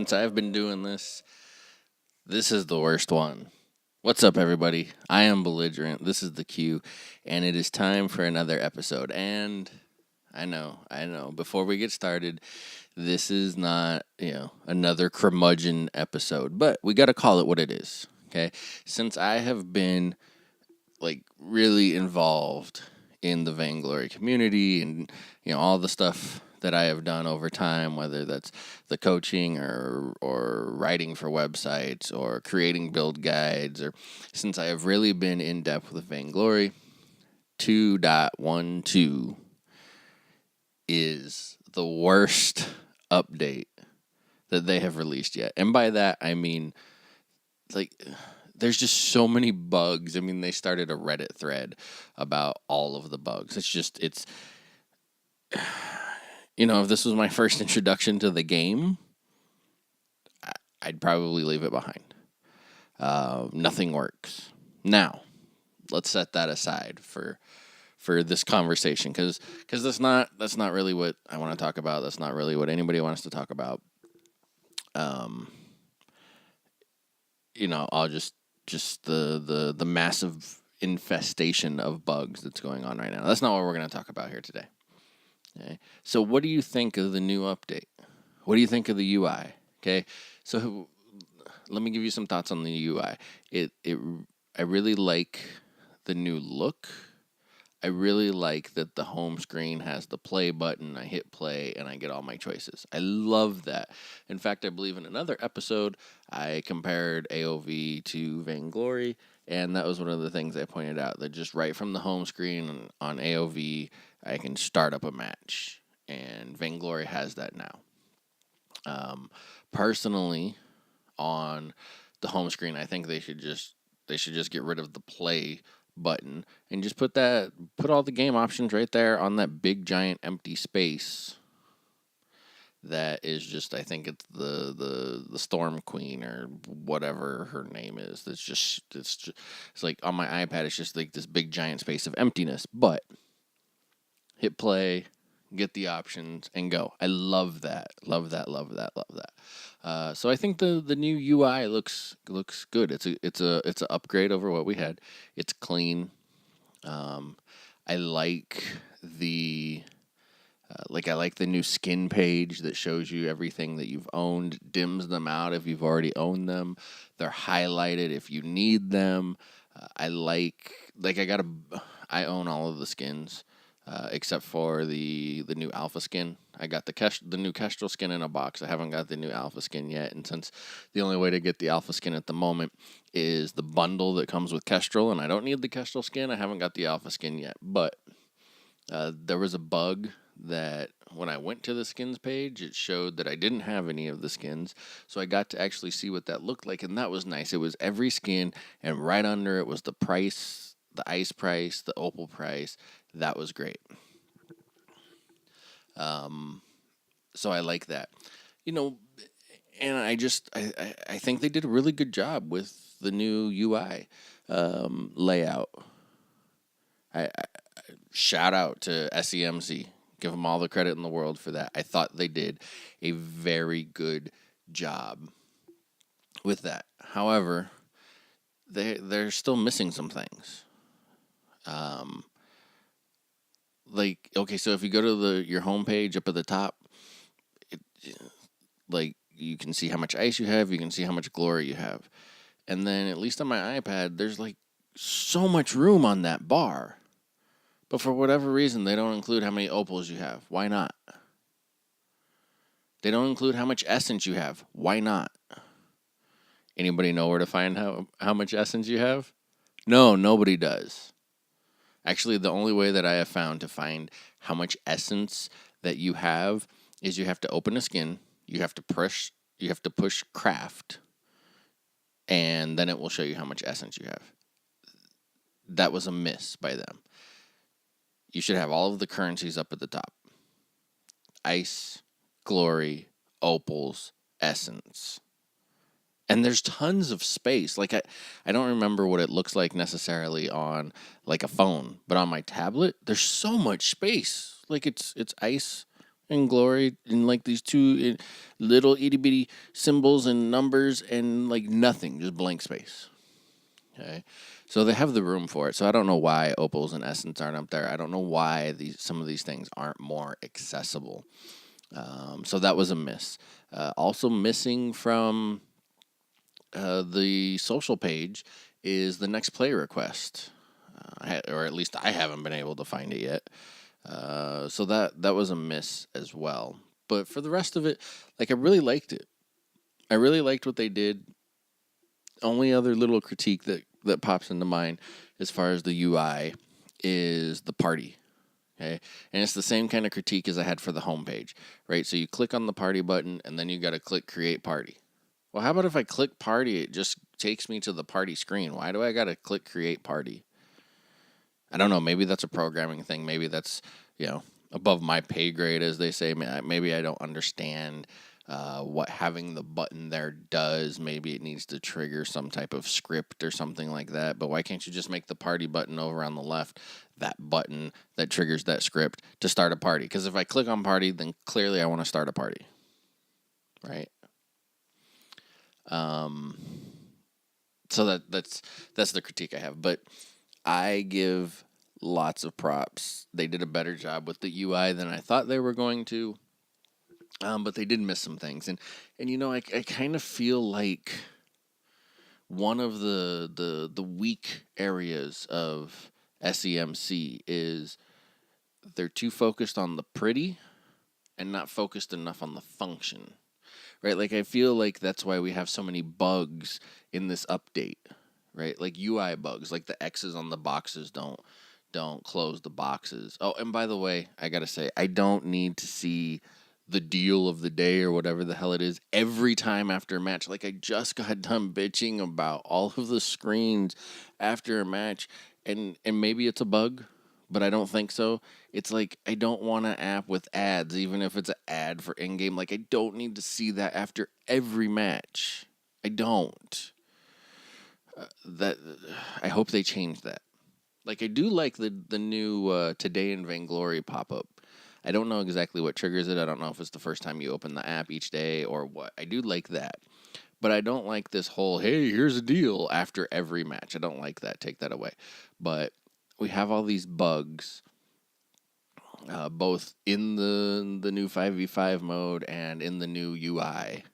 since I've been doing this is the worst one. What's up, everybody? I am Belligerent. This is the Q, and it is time for another episode. And I know. Before we get started, this is not, another curmudgeon episode, but we got to call it what it is, okay? Since I have been, really involved in the Vainglory community and, all the stuff that I have done over time, whether that's the coaching or writing for websites or creating build guides, or since I have really been in depth with Vainglory, 2.12 is the worst update that they have released yet. And by that, I mean, there's just so many bugs. I mean, they started a Reddit thread about all of the bugs. If this was my first introduction to the game, I'd probably leave it behind. Nothing works. Now, let's set that aside for this conversation, because that's not really what I want to talk about. That's not really what anybody wants to talk about. I'll just the massive infestation of bugs that's going on right now. That's not what we're going to talk about here today. Okay. So what do you think of the new update? What do you think of the UI? Okay. So let me give you some thoughts on the UI. I really like the new look. I really like that the home screen has the play button. I hit play and I get all my choices. I love that. In fact, I believe in another episode, I compared AOV to Vainglory, and that was one of the things I pointed out, that just right from the home screen on AOV, I can start up a match, and Vainglory has that now. Personally, on the home screen, I think they should just get rid of the play button and just put all the game options right there on that big giant empty space that is just, I think it's the Storm Queen or whatever her name is. It's like on my iPad, it's just like this big giant space of emptiness. But hit play, get the options, and go. I love that. Love that. So I think the new UI looks good. It's an upgrade over what we had. It's clean. I like the new skin page that shows you everything that you've owned, dims them out if you've already owned them. They're highlighted if you need them. I own all of the skins. Except for the new alpha skin. I got the new Kestrel skin in a box. I haven't got the new alpha skin yet, and since the only way to get the alpha skin at the moment is the bundle that comes with Kestrel, and I don't need the Kestrel skin, I haven't got the alpha skin yet. But there was a bug that when I went to the skins page, it showed that I didn't have any of the skins, so I got to actually see what that looked like, and that was nice. It was every skin, and right under it was the price, the ice price, the opal price. That was great. So I like that. And I think they did a really good job with the new UI layout. I shout out to SEMC. Give them all the credit in the world for that. I thought they did a very good job with that. However, they're still missing some things. So if you go to your homepage up at the top, you can see how much ice you have, you can see how much glory you have. And then, at least on my iPad, there's so much room on that bar. But for whatever reason, they don't include how many opals you have. Why not? They don't include how much essence you have. Why not? Anybody know where to find how much essence you have? No, nobody does. Actually, the only way that I have found to find how much essence that you have is you have to open a skin, you have to push craft, and then it will show you how much essence you have. That was a miss by them. You should have all of the currencies up at the top. Ice, glory, opals, essence. And there's tons of space. I don't remember what it looks like necessarily on a phone, but on my tablet, there's so much space. It's ice, and glory and like these two little itty bitty symbols and numbers and like nothing, just blank space. Okay, so they have the room for it. So I don't know why Opals and Essence aren't up there. I don't know why some of these things aren't more accessible. So that was a miss. Also missing from the social page is the next play request, or at least I haven't been able to find it yet. So that was a miss as well. But for the rest of it, like I really liked it. I really liked what they did. Only other little critique that pops into mind as far as the UI is the party. Okay. And it's the same kind of critique as I had for the homepage, right? So you click on the party button and then you got to click create party. Well, how about if I click party, it just takes me to the party screen? Why do I got to click create party? I don't know. Maybe that's a programming thing. Maybe that's, above my pay grade, as they say. Maybe I don't understand what having the button there does. Maybe it needs to trigger some type of script or something like that. But why can't you just make the party button over on the left that button that triggers that script to start a party? Because if I click on party, then clearly I want to start a party, right? So that's the critique I have. But I give lots of props. They did a better job with the UI than I thought they were going to. But they did miss some things, and I kind of feel like one of the weak areas of SEMC is they're too focused on the pretty and not focused enough on the function, right? Like I feel like that's why we have so many bugs in this update, right? Like UI bugs, like the X's on the boxes don't close the boxes. Oh, and by the way, I gotta say, I don't need to see the deal of the day or whatever the hell it is every time after a match. Like I just got done bitching about all of the screens after a match, and maybe it's a bug, but I don't think so. It's like I don't want an app with ads, even if it's an ad for in-game. Like I don't need to see that after every match. I don't. That I hope they change that. Like I do like the new Today in Vainglory pop up. I don't know exactly what triggers it. I don't know if it's the first time you open the app each day or what. I do like that. But I don't like this whole, hey, here's a deal after every match. I don't like that. Take that away. But we have all these bugs, both in the new 5v5 mode and in the new UI.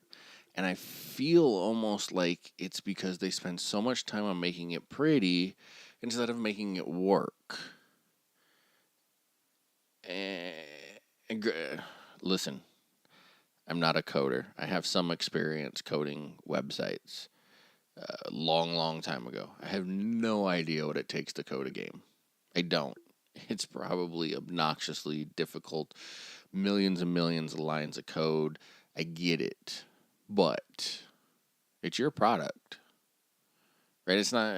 And I feel almost like it's because they spend so much time on making it pretty instead of making it work. Listen, I'm not a coder. I have some experience coding websites. Long time ago. I have no idea what it takes to code a game. I don't. It's probably obnoxiously difficult. Millions and millions of lines of code. I get it. But it's your product. Right? It's not.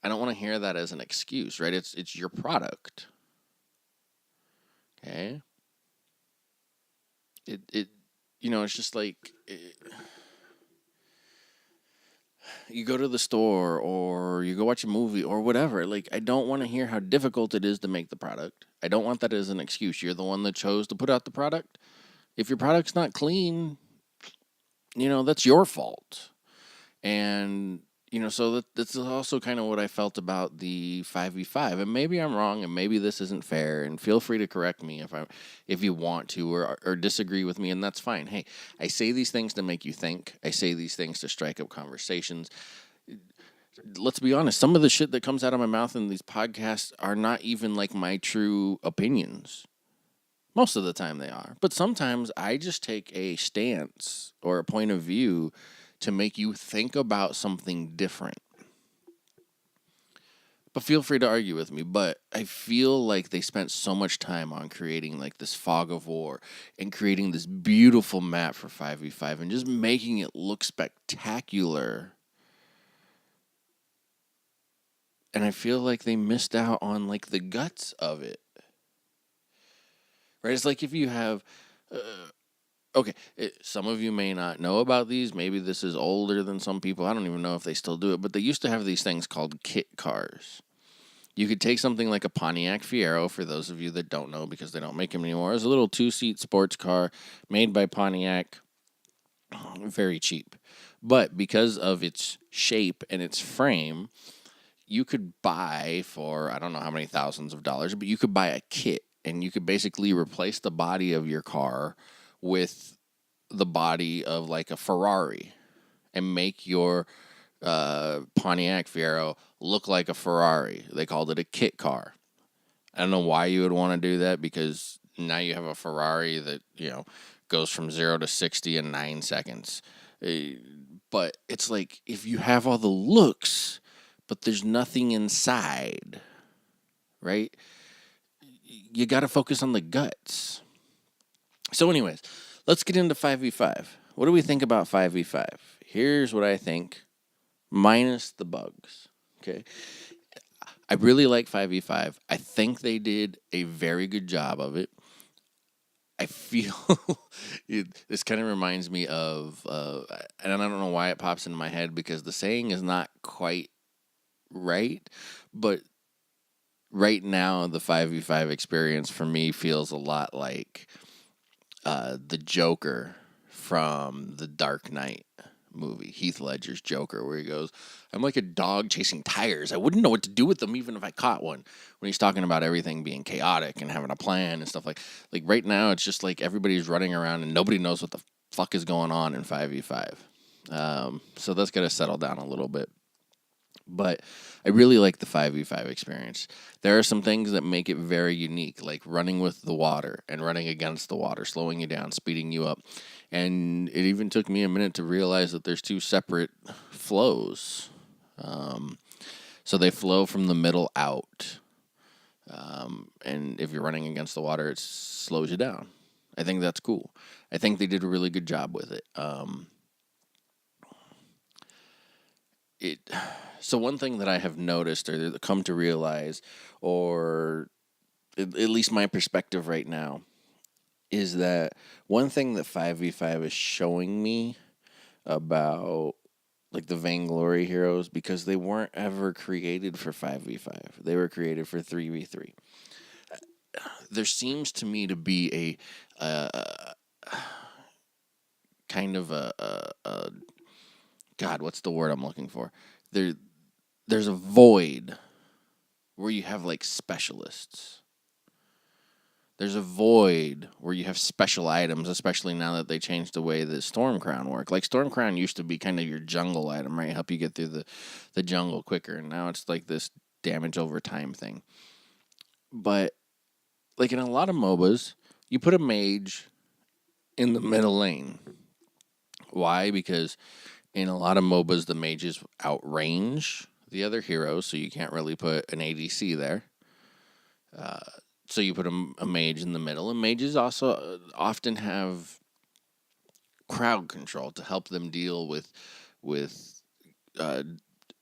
I don't want to hear that as an excuse, right? It's your product. Okay? It's just like you go to the store or you go watch a movie or whatever. Like, I don't want to hear how difficult it is to make the product. I don't want that as an excuse. You're the one that chose to put out the product. If your product's not clean, that's your fault. And so that's also kind of what I felt about the 5v5. And maybe I'm wrong, and maybe this isn't fair. And feel free to correct me if you want to, or disagree with me, and that's fine. Hey, I say these things to make you think. I say these things to strike up conversations. Let's be honest. Some of the shit that comes out of my mouth in these podcasts are not even like my true opinions. Most of the time they are, but sometimes I just take a stance or a point of view to make you think about something different. But feel free to argue with me. But I feel like they spent so much time on creating like this fog of war and creating this beautiful map for 5v5 and just making it look spectacular. And I feel like they missed out on like the guts of it. Right? It's like if you have okay, some of you may not know about these. Maybe this is older than some people. I don't even know if they still do it. But they used to have these things called kit cars. You could take something like a Pontiac Fiero, for those of you that don't know because they don't make them anymore. It's a little 2-seat sports car made by Pontiac, very cheap. But because of its shape and its frame, you could buy for, I don't know how many thousands of dollars, but you could buy a kit and you could basically replace the body of your car with the body of like a Ferrari and make your Pontiac Fiero look like a Ferrari. They called it a kit car. I don't know why you would want to do that, because now you have a Ferrari that, goes from 0 to 60 in 9 seconds. But it's like, if you have all the looks, but there's nothing inside, right? You got to focus on the guts. So anyways, let's get into 5v5. What do we think about 5v5? Here's what I think, minus the bugs, okay? I really like 5v5. I think they did a very good job of it. I feel this kind of reminds me of, and I don't know why it pops into my head because the saying is not quite right, but right now the 5v5 experience for me feels a lot like the Joker from the Dark Knight movie, Heath Ledger's Joker, where he goes, I'm like a dog chasing tires. I wouldn't know what to do with them even if I caught one. When he's talking about everything being chaotic and having a plan and stuff like right now, it's just like everybody's running around and nobody knows what the fuck is going on in 5v5. So that's got to settle down a little bit. But I really like the 5v5 experience. There are some things that make it very unique, like running with the water and running against the water, slowing you down, speeding you up. And it even took me a minute to realize that there's 2 separate flows. So they flow from the middle out. And if you're running against the water, it slows you down. I think that's cool. I think they did a really good job with it. So one thing that I have noticed or come to realize, or at least my perspective right now, is that one thing that 5v5 is showing me about like the Vainglory heroes, because they weren't ever created for 5v5. They were created for 3v3. There seems to me to be a kind of a God, what's the word I'm looking for? There's a void where you have like specialists. There's a void where you have special items, especially now that they changed the way that Stormcrown work. Like Stormcrown used to be kind of your jungle item, right? Help you get through the jungle quicker. And now it's like this damage over time thing. But like in a lot of MOBAs, you put a mage in the middle lane. Why? Because in a lot of MOBAs, the mages outrange the other heroes, so you can't really put an ADC there. So you put a mage in the middle, and mages also often have crowd control to help them deal with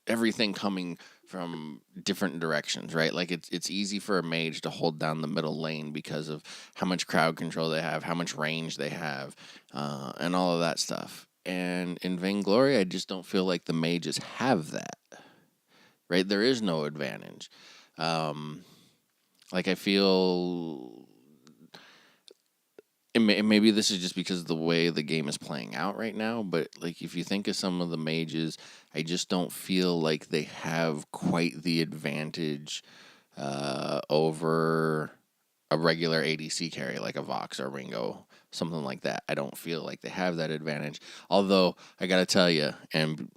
everything coming from different directions, right? Like it's easy for a mage to hold down the middle lane because of how much crowd control they have, how much range they have, and all of that stuff. And in Vainglory, I just don't feel like the mages have that, right? There is no advantage. Like I feel, and maybe this is just because of the way the game is playing out right now, but like if you think of some of the mages, I just don't feel like they have quite the advantage over a regular ADC carry like a Vox or Ringo, something like that. I don't feel like they have that advantage. Although I gotta tell you, and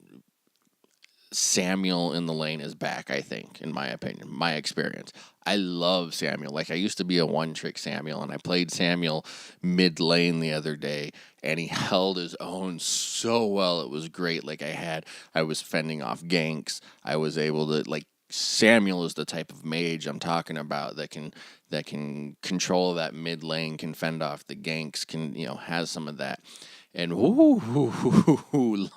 Samuel in the lane is back, I think, in my opinion, my experience. I love Samuel. Like, I used to be a one-trick Samuel, and I played Samuel mid-lane the other day, and he held his own so well. It was great. Like, I was fending off ganks. I was able to, like, Samuel is the type of mage I'm talking about that can control that mid lane, can fend off the ganks, can, has some of that. And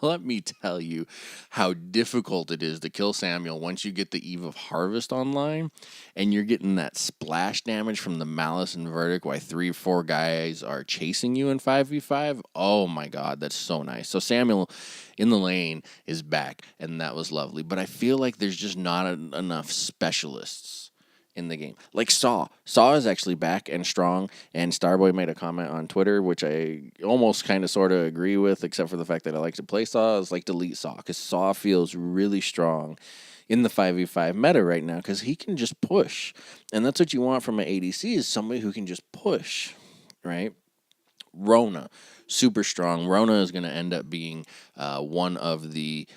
let me tell you how difficult it is to kill Samuel once you get the Eve of Harvest online and you're getting that splash damage from the Malice and Verdict while 3 or 4 guys are chasing you in 5v5. Oh my god, that's so nice. So Samuel in the lane is back, and that was lovely. But I feel like there's just not enough specialists in the game. Like Saw. Saw is actually back and strong, and Starboy made a comment on Twitter, which I almost kind of sort of agree with, except for the fact that I like to play Saw, is like delete Saw, because Saw feels really strong in the 5v5 meta right now, because he can just push. And that's what you want from an ADC, is somebody who can just push, right? Rona, super strong. Rona is going to end up being one of the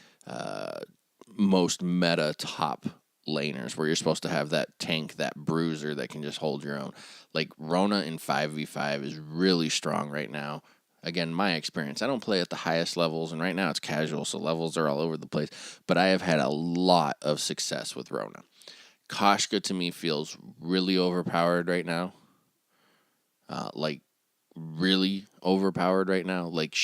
most meta top laners, where you're supposed to have that tank, that bruiser that can just hold your own. Like Rona in 5v5 is really strong right now. Again, my experience, I don't play at the highest levels, and right now it's casual, so levels are all over the place. But I have had a lot of success with Rona. Koshka to me feels really overpowered right now. Like really overpowered right now. Like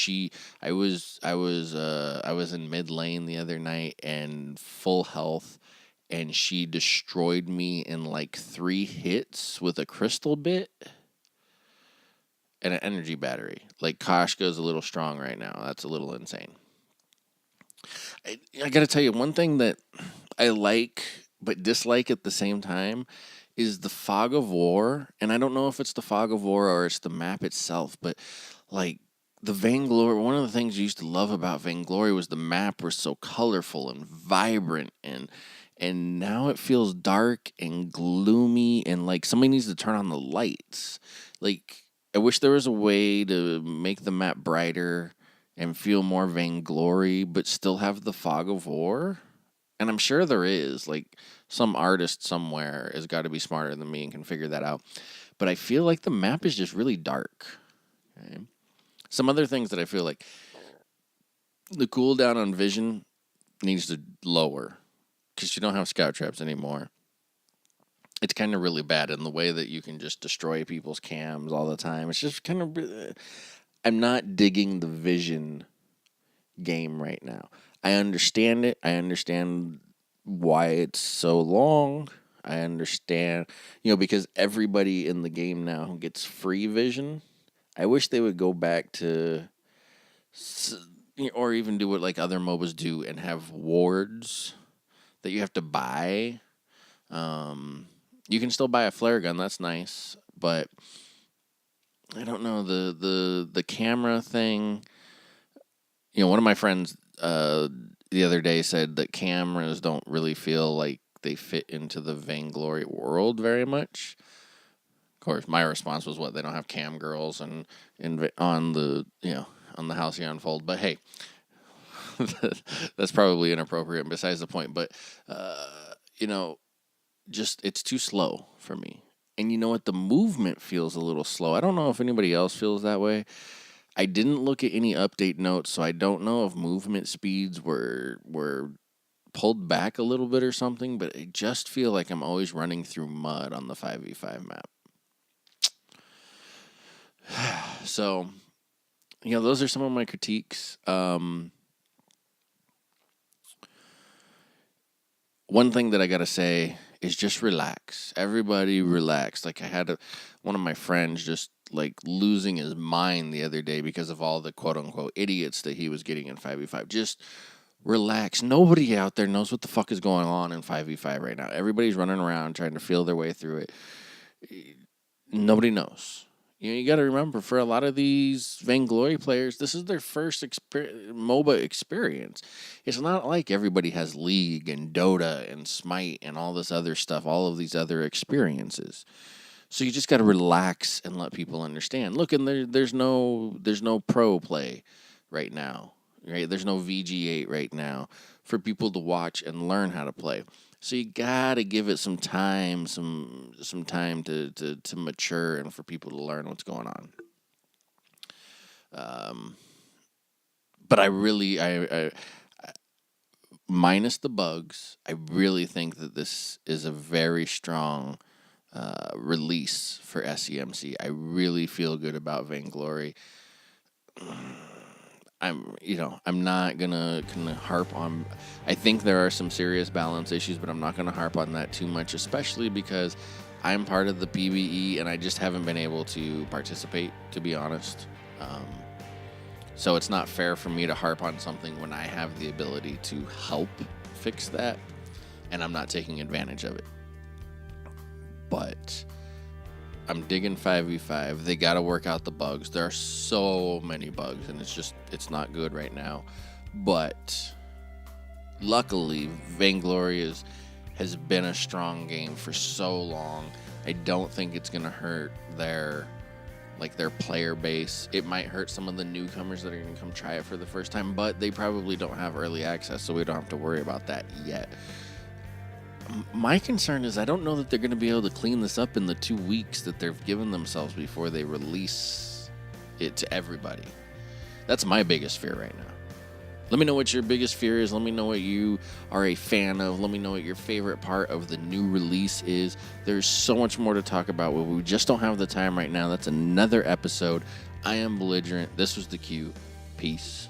I was in mid lane the other night and full health, and she destroyed me in like 3 hits with a crystal bit and an energy battery. Like Koshka's a little strong right now. That's a little insane. I got to tell you, one thing that I like but dislike at the same time is the Fog of War. And I don't know if it's the Fog of War or it's the map itself, but like the Vainglory, one of the things I used to love about Vainglory was the map was so colorful and vibrant, and now it feels dark and gloomy, and like somebody needs to turn on the lights. Like I wish there was a way to make the map brighter and feel more Vainglory, but still have the Fog of War. And I'm sure there is. Like some artist somewhere has got to be smarter than me and can figure that out. But I feel like the map is just really dark. Okay? Some other things that I feel like the cooldown on vision needs to lower, because you don't have scout traps anymore. It's kind of really bad in the way that you can just destroy people's cams all the time. It's just kind of... I'm not digging the vision game right now. I understand it. I understand why it's so long. I understand, because everybody in the game now gets free vision. I wish they would go back to, or even do what like other MOBAs do and have wards that you have to buy. You can still buy a flare gun. That's nice, but I don't know, the camera thing. One of my friends the other day said that cameras don't really feel like they fit into the Vainglory world very much. Of course, my response was, "What? They don't have cam girls and on the on the Halcyon Fold." But hey, that's probably inappropriate. Besides the point, but just it's too slow for me. And you know what? The movement feels a little slow. I don't know if anybody else feels that way. I didn't look at any update notes, so I don't know if movement speeds were pulled back a little bit or something, but I just feel like I'm always running through mud on the 5v5 map. So, those are some of my critiques. One thing that I got to say is just relax. Everybody relax. Like I had one of my friends just like losing his mind the other day because of all the quote unquote idiots that he was getting in 5v5. Just relax. Nobody out there knows what the fuck is going on in 5v5 right now. Everybody's running around trying to feel their way through it. Nobody knows. You got to remember, for a lot of these Vainglory players, this is their first MOBA experience. It's not like everybody has League and Dota and Smite and all this other stuff, all of these other experiences. So you just got to relax and let people understand. Look, and there's no pro play right now, right? There's no VG8 right now for people to watch and learn how to play. So you gotta give it some time, some time to mature and for people to learn what's going on. But I minus the bugs, I really think that this is a very strong release for SCMC. I really feel good about Vainglory. I'm not gonna harp on. I think there are some serious balance issues, but I'm not gonna harp on that too much, especially because I'm part of the PBE and I just haven't been able to participate, to be honest. So it's not fair for me to harp on something when I have the ability to help fix that, and I'm not taking advantage of it. But I'm digging 5v5. They got to work out the bugs. There are so many bugs, and it's not good right now. But luckily, Vainglory has been a strong game for so long. I don't think it's going to hurt their player base. It might hurt some of the newcomers that are going to come try it for the first time, but they probably don't have early access, so we don't have to worry about that yet. My concern is I don't know that they're going to be able to clean this up in the 2 weeks that they've given themselves before they release it to everybody. That's my biggest fear right now. Let me know what your biggest fear is. Let me know what you are a fan of. Let me know what your favorite part of the new release is. There's so much more to talk about, but we just don't have the time right now. That's another episode. I am Belligerent. This was The Q. Peace.